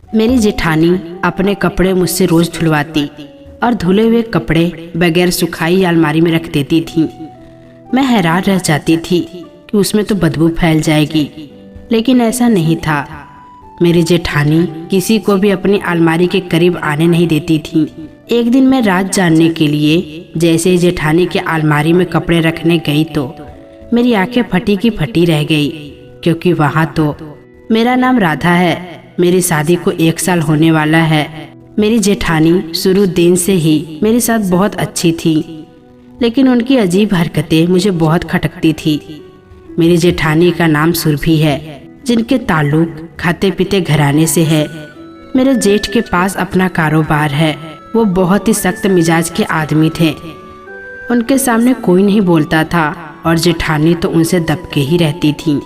मेरी जेठानी अपने कपड़े मुझसे रोज धुलवाती और धुले हुए कपड़े बगैर सुखाई अलमारी में रख देती थी। मैं हैरान रह जाती थी कि उसमें तो बदबू फैल जाएगी, लेकिन ऐसा नहीं था। मेरी जेठानी किसी को भी अपनी अलमारी के करीब आने नहीं देती थी। एक दिन मैं राज जानने के लिए जैसे ही जेठानी के अलमारी में कपड़े रखने गई तो मेरी आंखें फटी की फटी रह गई, क्योंकि वहाँ तो मेरा नाम राधा है। मेरी शादी को 1 साल होने वाला है। मेरी जेठानी शुरू दिन से ही मेरे साथ बहुत अच्छी थी, लेकिन उनकी अजीब हरकतें मुझे बहुत खटकती थी। मेरी जेठानी का नाम सुरभि है, जिनके ताल्लुक खाते पीते घराने से है। मेरे जेठ के पास अपना कारोबार है। वो बहुत ही सख्त मिजाज के आदमी थे। उनके सामने कोई नहीं बोलता था और जेठानी तो उनसे दबके ही रहती थी।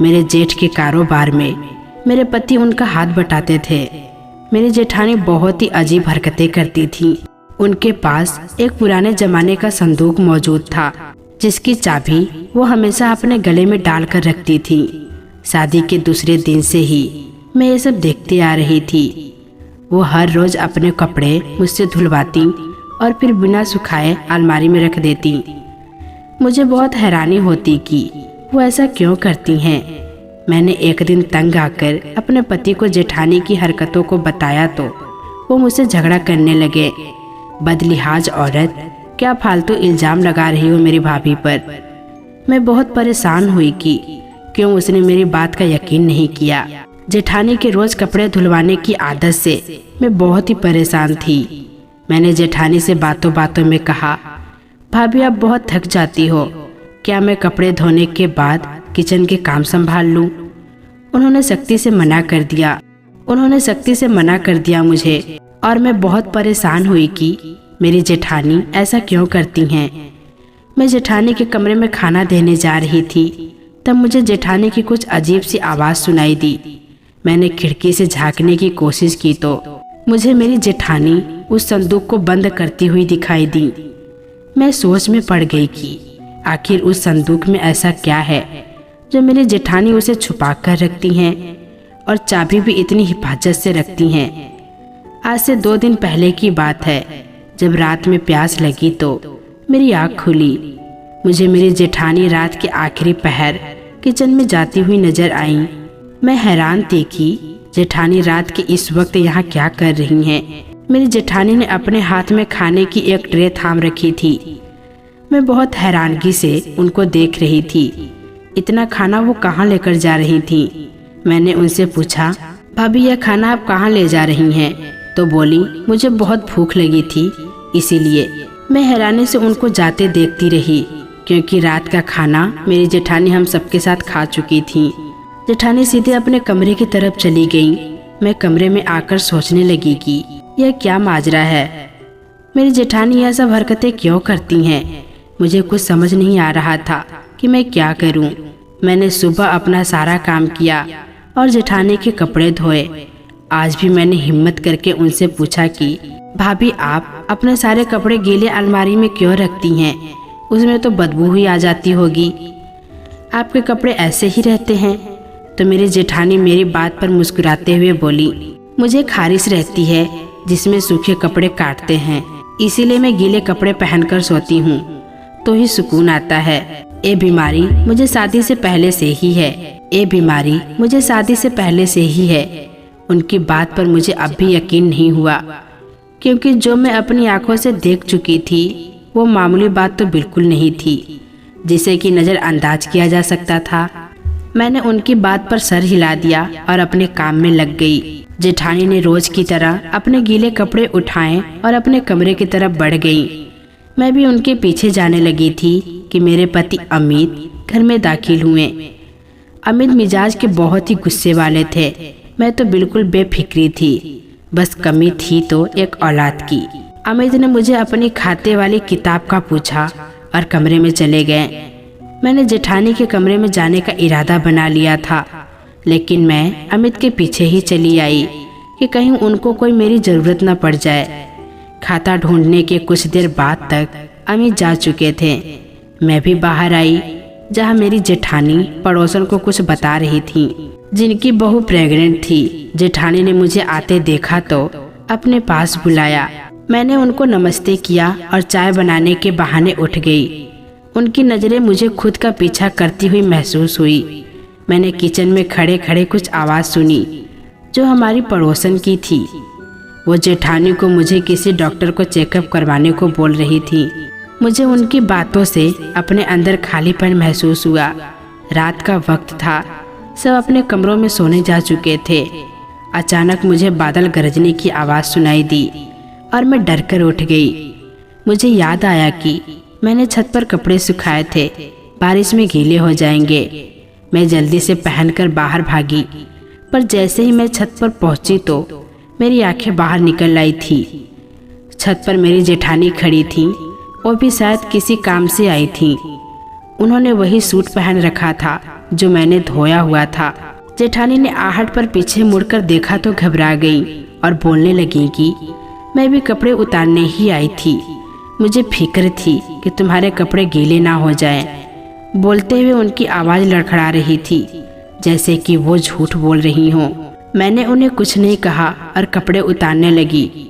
मेरे जेठ के कारोबार में मेरे पति उनका हाथ बटाते थे। मेरी जेठानी बहुत ही अजीब हरकतें करती थी। उनके पास एक पुराने जमाने का संदूक मौजूद था, जिसकी चाबी वो हमेशा अपने गले में डालकर रखती थी। शादी के दूसरे दिन से ही मैं ये सब देखती आ रही थी। वो हर रोज अपने कपड़े मुझसे धुलवाती और फिर बिना सुखाए अलमारी में रख देती। मुझे बहुत हैरानी होती कि वो ऐसा क्यों करती हैं। मैंने एक दिन तंग आकर अपने पति को जेठानी की हरकतों को बताया तो वो मुझसे झगड़ा करने लगे। बदलिहाज औरत, क्या फालतू इल्जाम लगा रही हो मेरी भाभी पर। मैं बहुत परेशान हुई कि क्यों उसने मेरी बात का यकीन नहीं किया। जेठानी के रोज कपड़े धुलवाने की आदत से मैं बहुत ही परेशान थी। मैंने जेठानी से बातों बातों में कहा, भाभी आप बहुत थक जाती हो, क्या मैं कपड़े धोने के बाद किचन के काम संभाल लूं? उन्होंने सख्ती से मना कर दिया मुझे, और मैं बहुत परेशान हुई कि मेरी जेठानी ऐसा क्यों करती हैं। मैं जेठानी के कमरे में खाना देने जा रही थी, तब मुझे जेठानी की कुछ अजीब सी आवाज़ सुनाई दी। मैंने खिड़की से झांकने की कोशिश की तो मुझे मेरी जेठानी उस संदूक को बंद करती हुई दिखाई दी। मैं सोच में पड़ गई कि आखिर उस संदूक में ऐसा क्या है जो मेरी जेठानी उसे छुपा कर रखती हैं और चाबी भी इतनी हिफाजत से रखती हैं। आज से 2 दिन पहले की बात है, जब रात में प्यास लगी तो मेरी आँख खुली। मुझे मेरी जेठानी रात के आखिरी पहर किचन में जाती हुई नजर आई। मैं हैरान थी कि जेठानी रात के इस वक्त यहाँ क्या कर रही हैं। मेरी जेठानी ने अपने हाथ में खाने की एक ट्रे थाम रखी थी। मैं बहुत हैरानगी से उनको देख रही थी। इतना खाना वो कहाँ लेकर जा रही थी। मैंने उनसे पूछा, भाभी यह खाना आप कहाँ ले जा रही हैं? तो बोली, मुझे बहुत भूख लगी थी, इसीलिए। मैं हैरानी से उनको जाते देखती रही, क्योंकि रात का खाना मेरी जेठानी हम सबके साथ खा चुकी थी। जेठानी सीधे अपने कमरे की तरफ चली गई। मैं कमरे में आकर सोचने लगी कि यह क्या माजरा है। मेरी जेठानी यह सब हरकतें क्यों करती हैं। मुझे कुछ समझ नहीं आ रहा था कि मैं क्या करूं। मैंने सुबह अपना सारा काम किया और जेठानी के कपड़े धोए। आज भी मैंने हिम्मत करके उनसे पूछा कि भाभी आप अपने सारे कपड़े गीले अलमारी में क्यों रखती हैं? उसमें तो बदबू ही आ जाती होगी। आपके कपड़े ऐसे ही रहते हैं? तो मेरी जेठानी मेरी बात पर मुस्कुराते हुए बोली, मुझे खारिश रहती है जिसमें सूखे कपड़े काटते हैं, इसीलिए मैं गीले कपड़े पहनकर सोती हूँ तो ही सुकून आता है। ये बीमारी मुझे शादी से पहले से ही है। उनकी बात पर मुझे अब भी यकीन नहीं हुआ, क्योंकि जो मैं अपनी आंखों से देख चुकी थी वो मामूली बात तो बिल्कुल नहीं थी, जिसे कि नज़रअंदाज किया जा सकता था। मैंने उनकी बात पर सर हिला दिया और अपने काम में लग गई। जेठानी ने रोज की तरह अपने गीले कपड़े उठाए और अपने कमरे की तरफ बढ़ गई। मैं भी उनके पीछे जाने लगी थी कि मेरे पति अमित घर में दाखिल हुए। अमित मिजाज के बहुत ही गुस्से वाले थे। मैं तो बिल्कुल बेफिक्री थी, बस कमी थी तो एक औलाद की। अमित ने मुझे अपनी खाते वाली किताब का पूछा और कमरे में चले गए। मैंने जेठानी के कमरे में जाने का इरादा बना लिया था, लेकिन मैं अमित के पीछे ही चली आई कि कहीं उनको कोई मेरी ज़रूरत न पड़ जाए। खाता ढूंढने के कुछ देर बाद तक अमित जा चुके थे। मैं भी बाहर आई, जहाँ मेरी जेठानी पड़ोसन को कुछ बता रही थी। जिनकी बहू प्रेग्नेंट थी। जेठानी ने मुझे आते देखा तो अपने पास बुलाया। मैंने उनको नमस्ते किया और चाय बनाने के बहाने उठ गई। उनकी नज़रें मुझे खुद का पीछा करती हुई महसूस हुई। मैंने किचन में खड़े खड़े कुछ आवाज़ सुनी जो हमारी पड़ोसन की थी। वो जेठानी को मुझे किसी डॉक्टर को चेकअप करवाने को बोल रही थी। मुझे उनकी बातों से अपने अंदर खालीपन महसूस हुआ। रात का वक्त था, सब अपने कमरों में सोने जा चुके थे। अचानक मुझे बादल गरजने की आवाज़ सुनाई दी और मैं डर कर उठ गई। मुझे याद आया कि मैंने छत पर कपड़े सुखाए थे, बारिश में गीले हो जाएंगे। मैं जल्दी से पहनकर बाहर भागी, पर जैसे ही मैं छत पर पहुंची तो मेरी आंखें बाहर निकल आई थी। छत पर मेरी जेठानी खड़ी थी, वो भी शायद किसी काम से आई थी। उन्होंने वही सूट पहन रखा था जो मैंने धोया हुआ था। जेठानी ने आहट पर पीछे मुड़कर देखा तो घबरा गई और बोलने लगी कि मैं भी कपड़े उतारने ही आई थी। मुझे फिक्र थी कि तुम्हारे कपड़े गीले ना हो जाएं। बोलते हुए उनकी आवाज़ लड़खड़ा रही थी, जैसे कि वो झूठ बोल रही हों। मैंने उन्हें कुछ नहीं कहा और कपड़े उतारने लगी।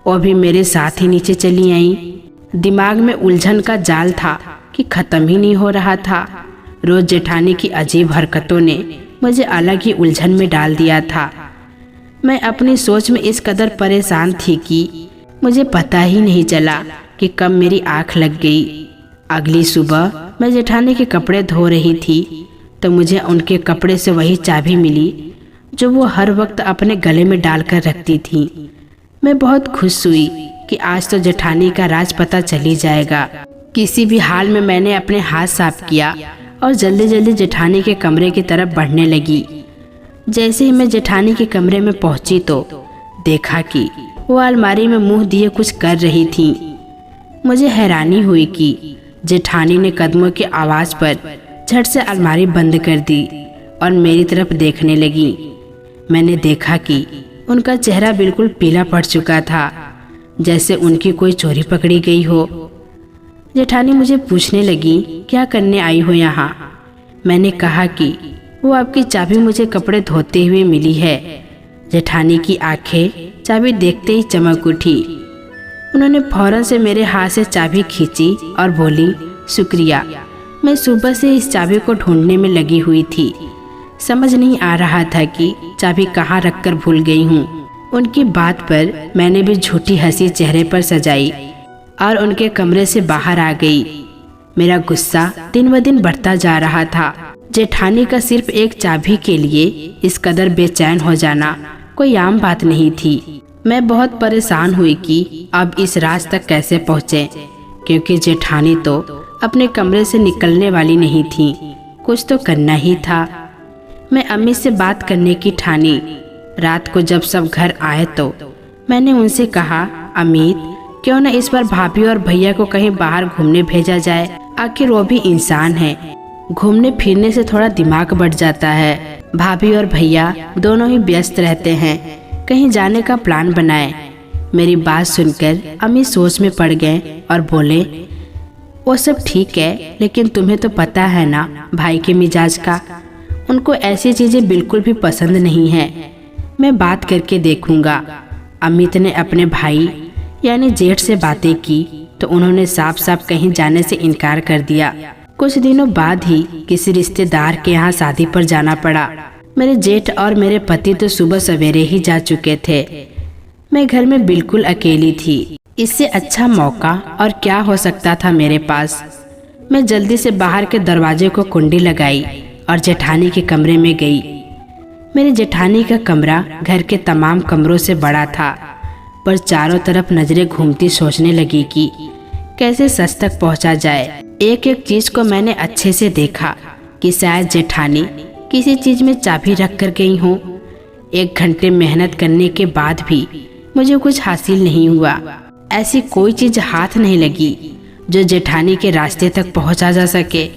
वो भी मेरे साथ ही नीचे चली आईं। दिमाग में उलझन का जाल था कि ख़त्म ही नहीं हो रहा था। रोज़ जेठानी की अजीब हरकतों ने मुझे अलग ही उलझन में डाल दिया था। मैं अपनी सोच में इस कदर परेशान थी कि मुझे पता ही नहीं चला कि कब मेरी आँख लग गई। अगली सुबह मैं जेठानी के कपड़े धो रही थी तो मुझे उनके कपड़े से वही चाबी मिली जो वो हर वक्त अपने गले में डालकर रखती थी। मैं बहुत खुश हुई कि आज तो जेठानी का राज पता चली जाएगा। किसी भी हाल में मैंने अपने हाथ साफ किया और जल्दी जल्दी जेठानी के कमरे की तरफ बढ़ने लगी। जैसे ही मैं जेठानी के कमरे में पहुंची तो देखा कि वो अलमारी में मुंह दिए कुछ कर रही थी। मुझे हैरानी हुई कि जेठानी ने कदमों की आवाज़ पर झट से अलमारी बंद कर दी और मेरी तरफ देखने लगी। मैंने देखा कि उनका चेहरा बिल्कुल पीला पड़ चुका था, जैसे उनकी कोई चोरी पकड़ी गई हो। जेठानी मुझे पूछने लगी, क्या करने आई हो यहाँ? मैंने कहा कि वो आपकी चाबी मुझे कपड़े धोते हुए मिली है। जेठानी की आंखें चाबी देखते ही चमक उठी। उन्होंने फौरन से मेरे हाथ से चाबी खींची और बोली, शुक्रिया। मैं सुबह से इस चाबी को ढूंढने में लगी हुई थी। समझ नहीं आ रहा था कि चाबी कहाँ रखकर भूल गई हूँ। उनकी बात पर मैंने भी झूठी हंसी चेहरे पर सजाई और उनके कमरे से बाहर आ गई। मेरा गुस्सा दिन ब दिन बढ़ता जा रहा था। जेठानी का सिर्फ एक चाबी के लिए इस कदर बेचैन हो जाना कोई आम बात नहीं थी। मैं बहुत परेशान हुई कि अब इस राज तक कैसे पहुँचे, क्योंकि जेठानी तो अपने कमरे से निकलने वाली नहीं थी। कुछ तो करना ही था। मैं अम्मी से बात करने की ठानी। रात को जब सब घर आए तो मैंने उनसे कहा, अमित, क्यों न इस बार भाभी और भैया को कहीं बाहर घूमने भेजा जाए। आखिर वो भी इंसान है, घूमने फिरने से थोड़ा दिमाग बढ़ जाता है। भाभी और भैया दोनों ही व्यस्त रहते हैं, कहीं जाने का प्लान बनाए। मेरी बात सुनकर अम्मी सोच में पड़ गए और बोले, वो सब ठीक है, लेकिन तुम्हें तो पता है ना भाई के मिजाज का। उनको ऐसी चीज़ें बिल्कुल भी पसंद नहीं है। मैं बात करके देखूंगा। अमित ने अपने भाई यानी जेठ से बातें की तो उन्होंने साफ साफ कहीं जाने से इनकार कर दिया। कुछ दिनों बाद ही किसी रिश्तेदार के यहाँ शादी पर जाना पड़ा। मेरे जेठ और मेरे पति तो सुबह सवेरे ही जा चुके थे। मैं घर में बिल्कुल अकेली थी। इससे अच्छा मौका और क्या हो सकता था मेरे पास। मैं जल्दी से बाहर के दरवाजे को कुंडी लगाई और जेठानी के कमरे में गई। मेरी जेठानी का कमरा घर के तमाम कमरों से बड़ा था, पर चारों तरफ नजरें घूमती सोचने लगी कि कैसे सच तक पहुंचा जाए। एक एक चीज को मैंने अच्छे से देखा कि शायद जेठानी किसी चीज में चाबी रख कर गई हो। 1 घंटे मेहनत करने के बाद भी मुझे कुछ हासिल नहीं हुआ। ऐसी कोई चीज हाथ नहीं लगी जो जेठानी के रास्ते तक पहुंचा जा सके।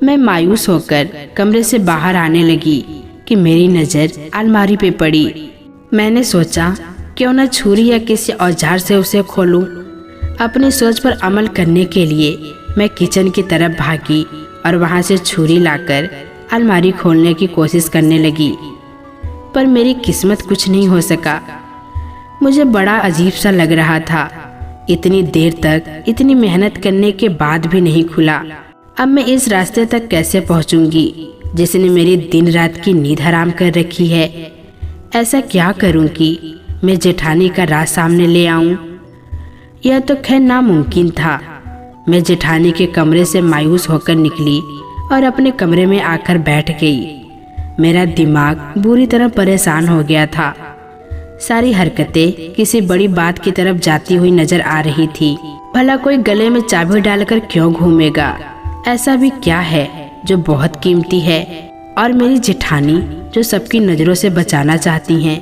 मैं मायूस होकर कमरे से बाहर आने लगी कि मेरी नज़र अलमारी पे पड़ी। मैंने सोचा क्यों न छुरी या किसी औजार से उसे खोलूं। अपनी सोच पर अमल करने के लिए मैं किचन की तरफ भागी और वहां से छुरी लाकर अलमारी खोलने की कोशिश करने लगी। पर मेरी किस्मत कुछ नहीं हो सका। मुझे बड़ा अजीब सा लग रहा था। इतनी देर तक इतनी मेहनत करने के बाद भी नहीं खुला। अब मैं इस रास्ते तक कैसे पहुंचूंगी जिसने मेरी दिन रात की नींद हराम कर रखी है। ऐसा क्या करूं कि मैं जेठानी का राज सामने ले आऊं? यह तो खैर नामुमकिन था। मैं जेठानी के कमरे से मायूस होकर निकली और अपने कमरे में आकर बैठ गई। मेरा दिमाग बुरी तरह परेशान हो गया था। सारी हरकतें किसी बड़ी बात की तरफ जाती हुई नजर आ रही थी। भला कोई गले में चाबी डालकर क्यों घूमेगा? ऐसा भी क्या है जो बहुत कीमती है? और मेरी जेठानी जो सबकी नज़रों से बचाना चाहती हैं।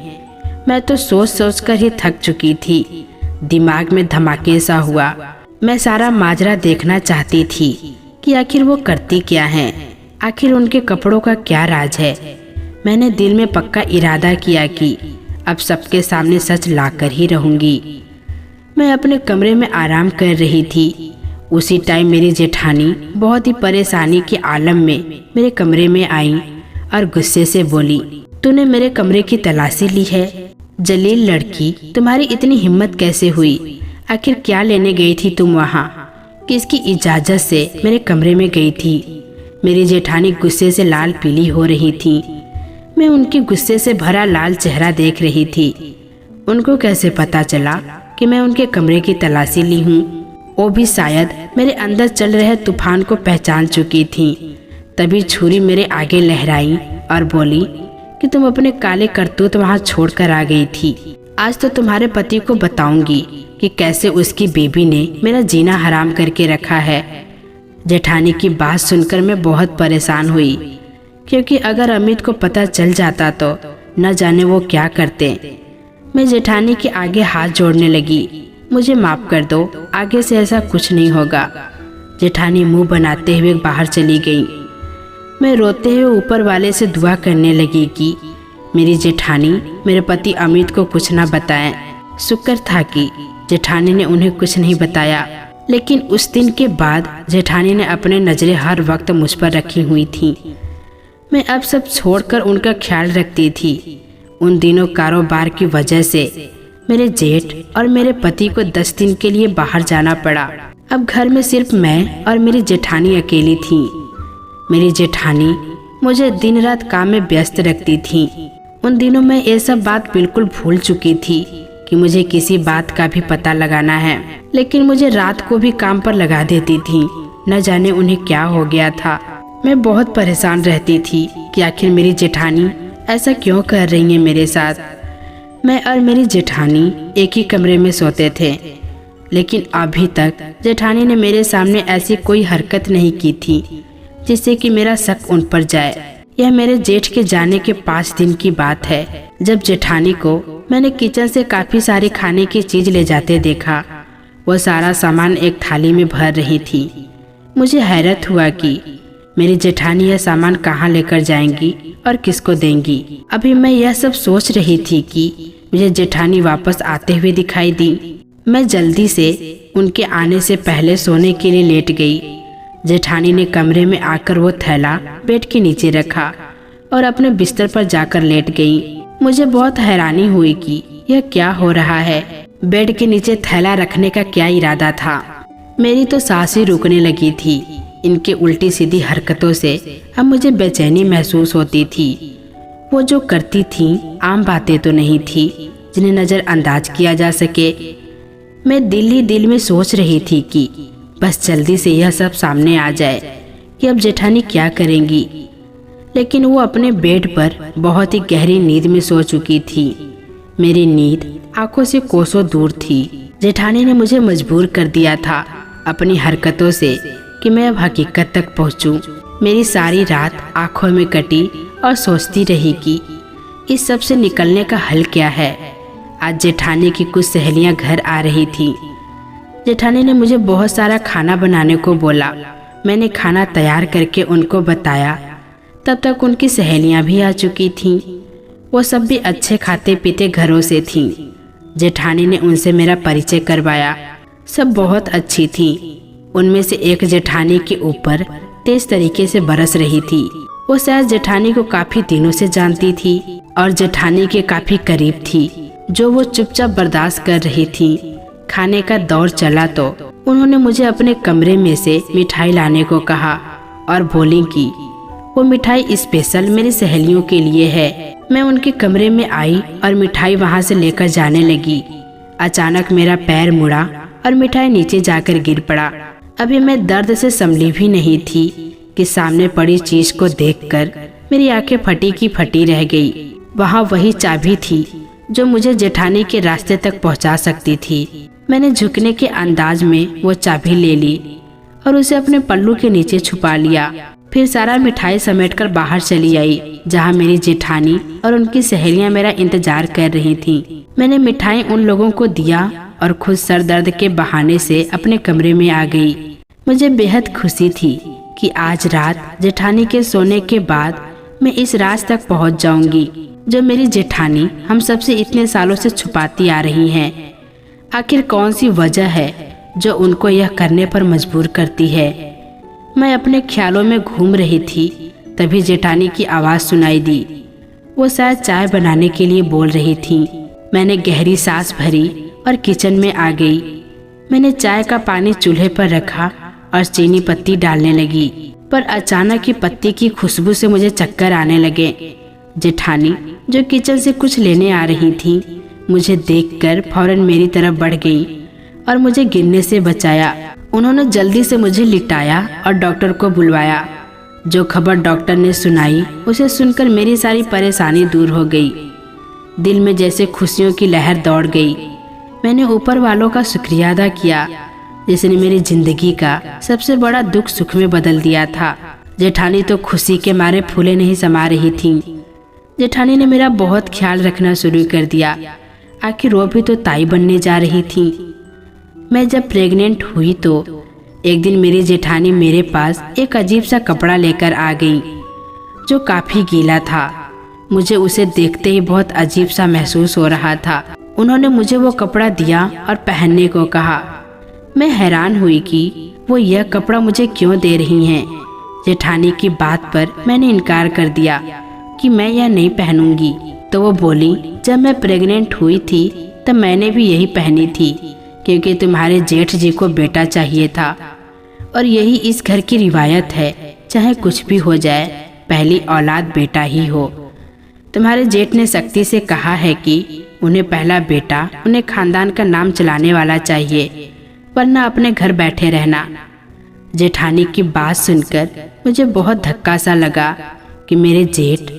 मैं तो सोच सोच कर ही थक चुकी थी। दिमाग में धमाके सा हुआ। मैं सारा माजरा देखना चाहती थी कि आखिर वो करती क्या हैं, आखिर उनके कपड़ों का क्या राज है। मैंने दिल में पक्का इरादा किया कि अब सबके सामने सच लाकर ही रहूंगी। मैं अपने कमरे में आराम कर रही थी। उसी टाइम मेरी जेठानी बहुत ही परेशानी के आलम में मेरे कमरे में आई और गुस्से से बोली, तूने मेरे कमरे की तलाशी ली है? जलील लड़की, तुम्हारी इतनी हिम्मत कैसे हुई? आखिर क्या लेने गई थी तुम वहाँ? किसकी इजाज़त से मेरे कमरे में गई थी? मेरी जेठानी गुस्से से लाल पीली हो रही थी। मैं उनकी गुस्से से भरा लाल चेहरा देख रही थी। उनको कैसे पता चला कि मैं उनके कमरे की तलाशी ली हूँ? वो भी शायद मेरे अंदर चल रहे तूफान को पहचान चुकी थी। तभी छुरी मेरे आगे लहराई और बोली कि तुम अपने काले करतूत वहाँ छोड़कर आ गई थी। आज तो तुम्हारे पति को बताऊंगी कि कैसे उसकी बेबी ने मेरा जीना हराम करके रखा है। जेठानी की बात सुनकर मैं बहुत परेशान हुई, क्योंकि अगर अमित को पता चल जाता तो न जाने वो क्या करते। मैं जेठानी के आगे हाथ जोड़ने लगी, मुझे माफ कर दो, आगे से ऐसा कुछ नहीं होगा। जेठानी मुंह बनाते हुए बाहर चली गई। मैं रोते हुए ऊपर वाले से दुआ करने लगी कि मेरी जेठानी मेरे पति अमित को कुछ ना बताएं। शुक्र था कि जेठानी ने उन्हें कुछ नहीं बताया। लेकिन उस दिन के बाद जेठानी ने अपने नज़रें हर वक्त मुझ पर रखी हुई थी। मैं अब सब छोड़कर उनका ख्याल रखती थी। उन दिनों कारोबार की वजह से मेरे जेठ और मेरे पति को 10 दिन के लिए बाहर जाना पड़ा। अब घर में सिर्फ मैं और मेरी जेठानी अकेली थी। मेरी जेठानी मुझे दिन रात काम में व्यस्त रखती थी। उन दिनों मैं ये सब बात बिल्कुल भूल चुकी थी कि मुझे किसी बात का भी पता लगाना है। लेकिन मुझे रात को भी काम पर लगा देती थी। न जाने उन्हें क्या हो गया था। मैं बहुत परेशान रहती थी कि आखिर मेरी जेठानी ऐसा क्यों कर रही है मेरे साथ। मैं और मेरी जेठानी एक ही कमरे में सोते थे, लेकिन अभी तक जेठानी ने मेरे सामने ऐसी कोई हरकत नहीं की थी जिससे कि मेरा शक उन पर जाए। यह मेरे जेठ के जाने के 5 दिन की बात है, जब जेठानी को मैंने किचन से काफी सारी खाने की चीज ले जाते देखा। वह सारा सामान एक थाली में भर रही थी। मुझे हैरत हुआ कि मेरी जेठानी यह सामान कहाँ लेकर जाएंगी और किसको देंगी। अभी मैं यह सब सोच रही थी कि मुझे जेठानी वापस आते हुए दिखाई दी। मैं जल्दी से उनके आने से पहले सोने के लिए लेट गई। जेठानी ने कमरे में आकर वो थैला बेड के नीचे रखा और अपने बिस्तर पर जाकर लेट गई। मुझे बहुत हैरानी हुई कि यह क्या हो रहा है। बेड के नीचे थैला रखने का क्या इरादा था? मेरी तो सांसें रुकने लगी थी। इनके उल्टी सीधी हरकतों से अब मुझे बेचैनी महसूस होती थी। वो जो करती थी आम बातें तो नहीं थी जिन्हें नज़रअंदाज किया जा सके। मैं दिल ही दिल में सोच रही थी कि बस जल्दी से यह सब सामने आ जाए कि अब जेठानी क्या करेंगी। लेकिन वो अपने बेड पर बहुत ही गहरी नींद में सो चुकी थी। मेरी नींद आंखों से कोसों दूर थी। जेठानी ने मुझे मजबूर कर दिया था अपनी हरकतों से कि मैं अब हकीकत तक पहुंचूं। मेरी सारी रात आंखों में कटी और सोचती रही कि इस सब से निकलने का हल क्या है। आज जेठानी की कुछ सहेलियां घर आ रही थी। जेठानी ने मुझे बहुत सारा खाना बनाने को बोला। मैंने खाना तैयार करके उनको बताया। तब तक उनकी सहेलियां भी आ चुकी थीं। वो सब भी अच्छे खाते पीते घरों से थीं। जेठानी ने उनसे मेरा परिचय करवाया। सब बहुत अच्छी थीं। उनमें से एक जेठानी के ऊपर तेज तरीके से बरस रही थी। वो शायद जेठानी को काफी दिनों से जानती थी और जेठानी के काफी करीब थी, जो वो चुपचाप बर्दाश्त कर रही थी। खाने का दौर चला तो उन्होंने मुझे अपने कमरे में से मिठाई लाने को कहा और बोली कि वो मिठाई स्पेशल मेरी सहेलियों के लिए है। मैं उनके कमरे में आई और मिठाई वहाँ से लेकर जाने लगी। अचानक मेरा पैर मुड़ा और मिठाई नीचे जाकर गिर पड़ा। अभी मैं दर्द से संभली भी नहीं थी कि सामने पड़ी चीज को देखकर मेरी आंखें फटी की फटी रह गई। वहाँ वही चाबी थी जो मुझे जेठानी के रास्ते तक पहुँचा सकती थी। मैंने झुकने के अंदाज में वो चाबी ले ली और उसे अपने पल्लू के नीचे छुपा लिया। फिर सारा मिठाई समेटकर बाहर चली आई, जहाँ मेरी जेठानी और उनकी सहेलियां मेरा इंतजार कर रही थीं। मैंने मिठाई उन लोगों को दिया और खुद सर दर्द के बहाने से अपने कमरे में आ गई। मुझे बेहद खुशी थी कि आज रात जेठानी के सोने के बाद मैं इस राज तक पहुंच जाऊंगी जो मेरी जेठानी हम सबसे इतने सालों से छुपाती आ रही हैं। आखिर कौन सी वजह है जो उनको यह करने पर मजबूर करती है। मैं अपने ख्यालों में घूम रही थी, तभी जेठानी की आवाज़ सुनाई दी। वो शायद चाय बनाने के लिए बोल रही थी। मैंने गहरी सांस भरी और किचन में आ गई। मैंने चाय का पानी चूल्हे पर रखा और चीनी पत्ती डालने लगी, पर अचानक ही पत्ती की खुशबू से मुझे चक्कर आने लगे। जेठानी जो किचन से कुछ लेने आ रही थी, मुझे देखकर फौरन मेरी तरफ बढ़ गई और मुझे गिरने से बचाया। उन्होंने जल्दी से मुझे लिटाया और डॉक्टर को बुलवाया। जो खबर डॉक्टर ने सुनाई उसे सुनकर मेरी सारी परेशानी दूर हो गई। दिल में जैसे खुशियों की लहर दौड़ गई। मैंने ऊपर वालों का शुक्रिया अदा किया जिसने मेरी जिंदगी का सबसे बड़ा दुख सुख में बदल दिया था। जेठानी तो खुशी के मारे फूले नहीं समा रही थी। जेठानी ने मेरा बहुत ख्याल रखना शुरू कर दिया। आखिर वो भी तो ताई बनने जा रही थी। मैं जब प्रेग्नेंट हुई तो एक दिन मेरी जेठानी मेरे पास एक अजीब सा कपड़ा लेकर आ गई जो काफ़ी गीला था। मुझे उसे देखते ही बहुत अजीब सा महसूस हो रहा था। उन्होंने मुझे वो कपड़ा दिया और पहनने को कहा। मैं हैरान हुई कि वो यह कपड़ा मुझे क्यों दे रही हैं। जेठानी की बात पर मैंने इनकार कर दिया कि मैं यह नहीं पहनूंगी। तो वो बोली, जब मैं प्रेग्नेंट हुई थी तब मैंने भी यही पहनी थी क्योंकि तुम्हारे जेठ जी को बेटा चाहिए था और यही इस घर की रिवायत है। चाहे कुछ भी हो जाए, पहली औलाद बेटा ही हो। तुम्हारे जेठ ने सख्ती से कहा है कि उन्हें पहला बेटा उन्हें खानदान का नाम चलाने वाला चाहिए, वरना अपने घर बैठे रहना। जेठानी की बात सुनकर मुझे बहुत धक्का सा लगा कि मेरे जेठ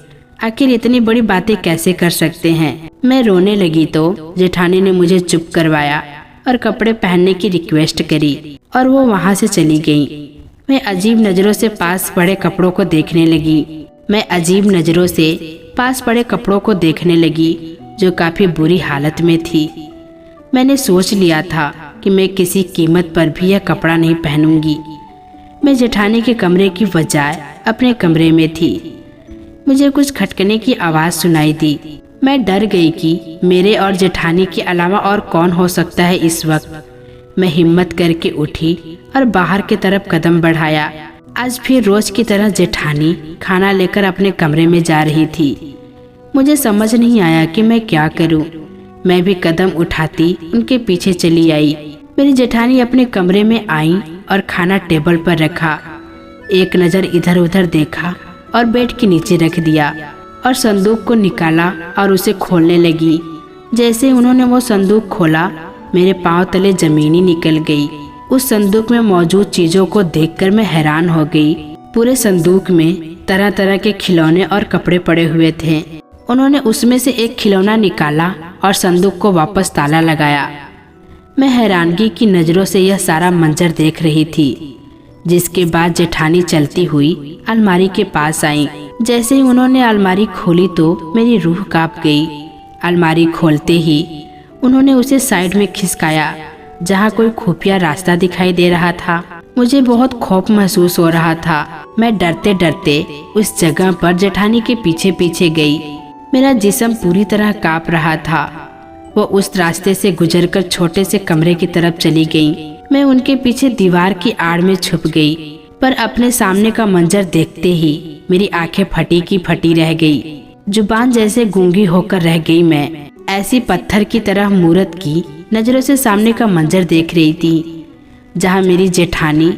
आखिर इतनी बड़ी बातें कैसे कर सकते हैं। मैं रोने लगी तो जेठानी ने मुझे चुप करवाया और कपड़े पहनने की रिक्वेस्ट करी और वो वहाँ से चली गई। मैं अजीब नज़रों से पास पड़े कपड़ों को देखने लगी जो काफ़ी बुरी हालत में थी। मैंने सोच लिया था कि मैं किसी कीमत पर भी यह कपड़ा नहीं पहनूंगी। मैं जेठानी के कमरे की बजाय अपने कमरे में थी। मुझे कुछ खटकने की आवाज़ सुनाई दी। मैं डर गई कि मेरे और जेठानी के अलावा और कौन हो सकता है इस वक्त। मैं हिम्मत करके उठी और बाहर की तरफ कदम बढ़ाया। आज फिर रोज की तरह जेठानी खाना लेकर अपने कमरे में जा रही थी। मुझे समझ नहीं आया कि मैं क्या करूं। मैं भी कदम उठाती उनके पीछे चली आई। मेरी जेठानी अपने कमरे में आई और खाना टेबल पर रखा। एक नज़र इधर उधर देखा और बेड के नीचे रख दिया और संदूक को निकाला और उसे खोलने लगी। जैसे उन्होंने वो संदूक खोला, मेरे पांव तले जमीन ही निकल गई। उस संदूक में मौजूद चीजों को देखकर मैं हैरान हो गई। पूरे संदूक में तरह तरह के खिलौने और कपड़े पड़े हुए थे। उन्होंने उसमें से एक खिलौना निकाला और संदूक को वापस ताला लगाया। मैं हैरानगी की नज़रों से यह सारा मंजर देख रही थी। जिसके बाद जेठानी चलती हुई अलमारी के पास आई। जैसे ही उन्होंने अलमारी खोली तो मेरी रूह कांप गई। अलमारी खोलते ही उन्होंने उसे साइड में खिसकाया जहाँ कोई खुफिया रास्ता दिखाई दे रहा था। मुझे बहुत खौफ महसूस हो रहा था। मैं डरते डरते उस जगह पर जेठानी के पीछे पीछे गई। मेरा जिस्म पूरी तरह कांप रहा था। वो उस रास्ते से गुजरकर छोटे से कमरे की तरफ चली गई। मैं उनके पीछे दीवार की आड़ में छुप गई, पर अपने सामने का मंजर देखते ही मेरी आंखें फटी की फटी रह गई, जुबान जैसे गूंगी होकर रह गई। मैं ऐसी पत्थर की तरह मूरत की नजरों से सामने का मंजर देख रही थी, जहाँ मेरी जेठानी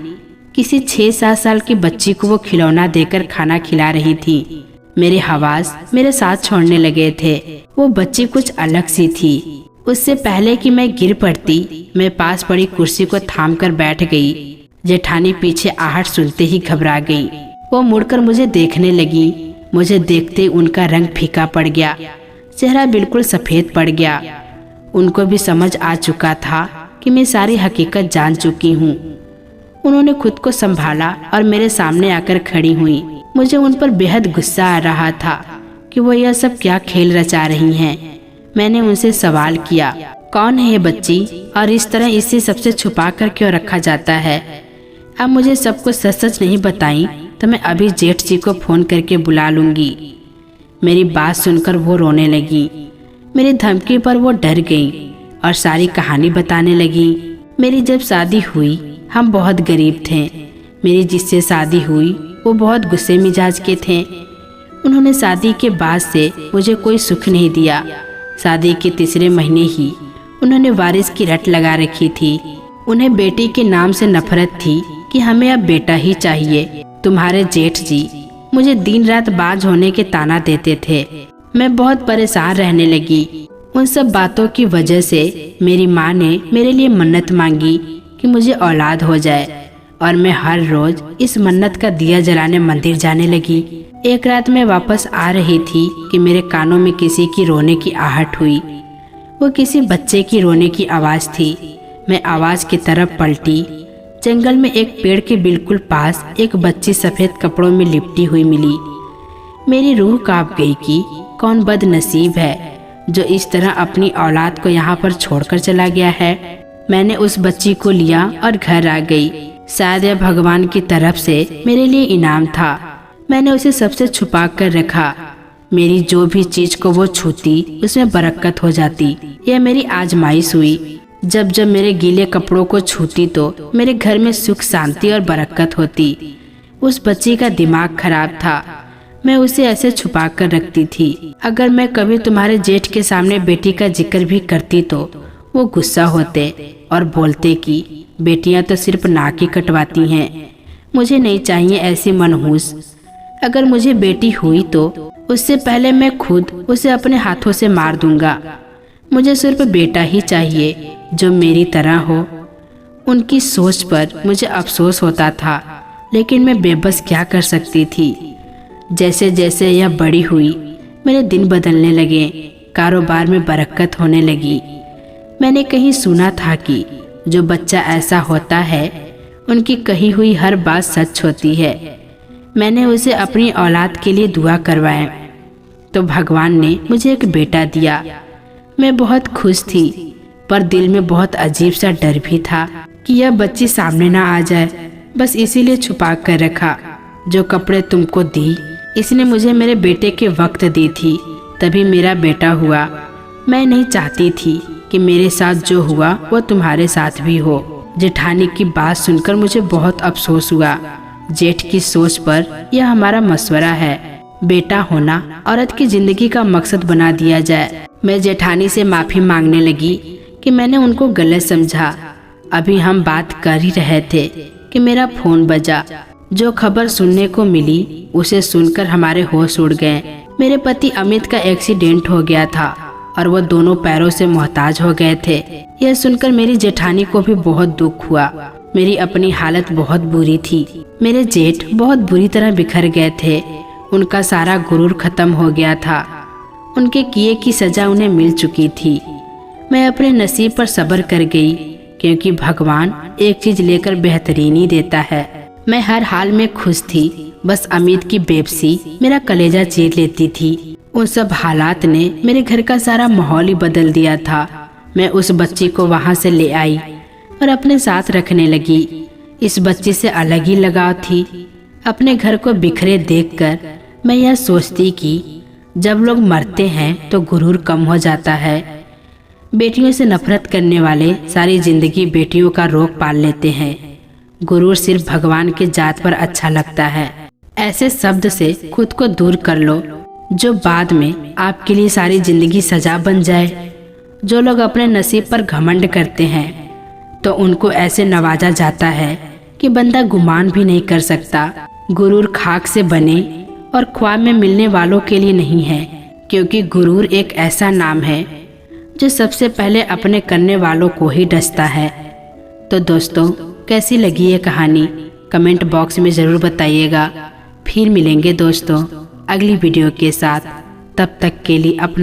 किसी 6-7 साल की बच्ची को वो खिलौना देकर खाना खिला रही थी। मेरे हवास मेरे साथ छोड़ने लगे थे। वो बच्ची कुछ अलग सी थी। उससे पहले कि मैं गिर पड़ती, मैं पास पड़ी कुर्सी को थाम कर बैठ गई। जेठानी पीछे आहट सुनते ही घबरा गई। वो मुड़कर मुझे देखने लगी। मुझे देखते उनका रंग फीका पड़ गया, चेहरा बिल्कुल सफेद पड़ गया। उनको भी समझ आ चुका था कि मैं सारी हकीकत जान चुकी हूँ। उन्होंने खुद को संभाला और मेरे सामने आकर खड़ी हुई। मुझे उन पर बेहद गुस्सा आ रहा था कि वो यह सब क्या खेल रचा रही हैं। मैंने उनसे सवाल किया, कौन है ये बच्ची और इस तरह इसे सबसे छुपा कर क्यों रखा जाता है? अब मुझे सब कुछ सच सच नहीं बताई तो मैं अभी जेठ जी को फोन करके बुला लूंगी। मेरी बात सुनकर वो रोने लगी। मेरी धमकी पर वो डर गई और सारी कहानी बताने लगी। मेरी जब शादी हुई हम बहुत गरीब थे। मेरी जिससे शादी हुई वो बहुत गुस्से मिजाज के थे। उन्होंने शादी के बाद से मुझे कोई सुख नहीं दिया। शादी के तीसरे महीने ही उन्होंने वारिस की रट लगा रखी थी। उन्हें बेटी के नाम से नफरत थी कि हमें अब बेटा ही चाहिए। तुम्हारे जेठ जी मुझे दिन रात बाज होने के ताना देते थे। मैं बहुत परेशान रहने लगी। उन सब बातों की वजह से मेरी माँ ने मेरे लिए मन्नत मांगी कि मुझे औलाद हो जाए और मैं हर रोज इस मन्नत का दिया जलाने मंदिर जाने लगी। एक रात मैं वापस आ रही थी कि मेरे कानों में किसी की रोने की आहट हुई। वो किसी बच्चे की रोने की आवाज़ थी। मैं आवाज़ की तरफ पलटी। जंगल में एक पेड़ के बिल्कुल पास एक बच्ची सफ़ेद कपड़ों में लिपटी हुई मिली। मेरी रूह कांप गई कि कौन बदनसीब है जो इस तरह अपनी औलाद को यहाँ पर छोड़कर चला गया है। मैंने उस बच्ची को लिया और घर आ गई। शायद यह भगवान की तरफ से मेरे लिए इनाम था। मैंने उसे सबसे छुपा कर रखा। मेरी जो भी चीज को वो छूती उसमें बरकत हो जाती। यह मेरी आजमाइश हुई। जब जब मेरे गीले कपड़ों को छूती तो मेरे घर में सुख शांति और बरकत होती। उस बच्ची का दिमाग खराब था। मैं उसे ऐसे छुपा कर रखती थी। अगर मैं कभी तुम्हारे जेठ के सामने बेटी का जिक्र भी करती तो वो गुस्सा होते और बोलते कि बेटियां तो सिर्फ नाक ही कटवाती हैं। मुझे नहीं चाहिए ऐसी मनहूस। अगर मुझे बेटी हुई तो उससे पहले मैं खुद उसे अपने हाथों से मार दूंगा। मुझे सिर्फ बेटा ही चाहिए जो मेरी तरह हो। उनकी सोच पर मुझे अफसोस होता था, लेकिन मैं बेबस क्या कर सकती थी। जैसे जैसे यह बड़ी हुई मेरे दिन बदलने लगे, कारोबार में बरकत होने लगी। मैंने कहीं सुना था कि जो बच्चा ऐसा होता है उनकी कही हुई हर बात सच होती है। मैंने उसे अपनी औलाद के लिए दुआ करवाए तो भगवान ने मुझे एक बेटा दिया। मैं बहुत खुश थी, पर दिल में बहुत अजीब सा डर भी था कि यह बच्ची सामने ना आ जाए। बस इसीलिए छुपा कर रखा। जो कपड़े तुमको दी इसने मुझे मेरे बेटे के वक्त दी थी, तभी मेरा बेटा हुआ। मैं नहीं चाहती थी कि मेरे साथ जो हुआ वो तुम्हारे साथ भी हो। जेठानी की बात सुनकर मुझे बहुत अफसोस हुआ। जेठ की सोच पर यह हमारा मशवरा है, बेटा होना औरत की जिंदगी का मकसद बना दिया जाए। मैं जेठानी से माफी मांगने लगी कि मैंने उनको गलत समझा। अभी हम बात कर ही रहे थे कि मेरा फोन बजा। जो खबर सुनने को मिली उसे सुनकर हमारे होश उड़ गए। मेरे पति अमित का एक्सीडेंट हो गया था और वो दोनों पैरों से मोहताज हो गए थे। यह सुनकर मेरी जेठानी को भी बहुत दुख हुआ। मेरी अपनी हालत बहुत बुरी थी। मेरे जेठ बहुत बुरी तरह बिखर गए थे। उनका सारा गुरूर खत्म हो गया था। उनके किए की सजा उन्हें मिल चुकी थी। मैं अपने नसीब पर सब्र कर गई, क्योंकि भगवान एक चीज लेकर बेहतरीन ही देता है। मैं हर हाल में खुश थी। बस अमित की बेबसी मेरा कलेजा चीर लेती थी। उन सब हालात ने मेरे घर का सारा माहौल ही बदल दिया था। मैं उस बच्ची को वहाँ से ले आई और अपने साथ रखने लगी। इस बच्ची से अलग ही लगाव थी। अपने घर को बिखरे देखकर मैं यह सोचती कि जब लोग मरते हैं तो गुरूर कम हो जाता है। बेटियों से नफरत करने वाले सारी जिंदगी बेटियों का रोग पाल लेते हैं। गुरूर सिर्फ भगवान के जात पर अच्छा लगता है। ऐसे शब्द से खुद को दूर कर लो जो बाद में आपके लिए सारी जिंदगी सजा बन जाए। जो लोग अपने नसीब पर घमंड करते हैं तो उनको ऐसे नवाजा जाता है कि बंदा गुमान भी नहीं कर सकता। गुरूर खाक से बने और ख्वाब में मिलने वालों के लिए नहीं है, क्योंकि गुरूर एक ऐसा नाम है जो सबसे पहले अपने करने वालों को ही डसता है। तो दोस्तों, कैसी लगी ये कहानी कमेंट बॉक्स में ज़रूर बताइएगा। फिर मिलेंगे दोस्तों अगली वीडियो के साथ। तब तक के लिए अपना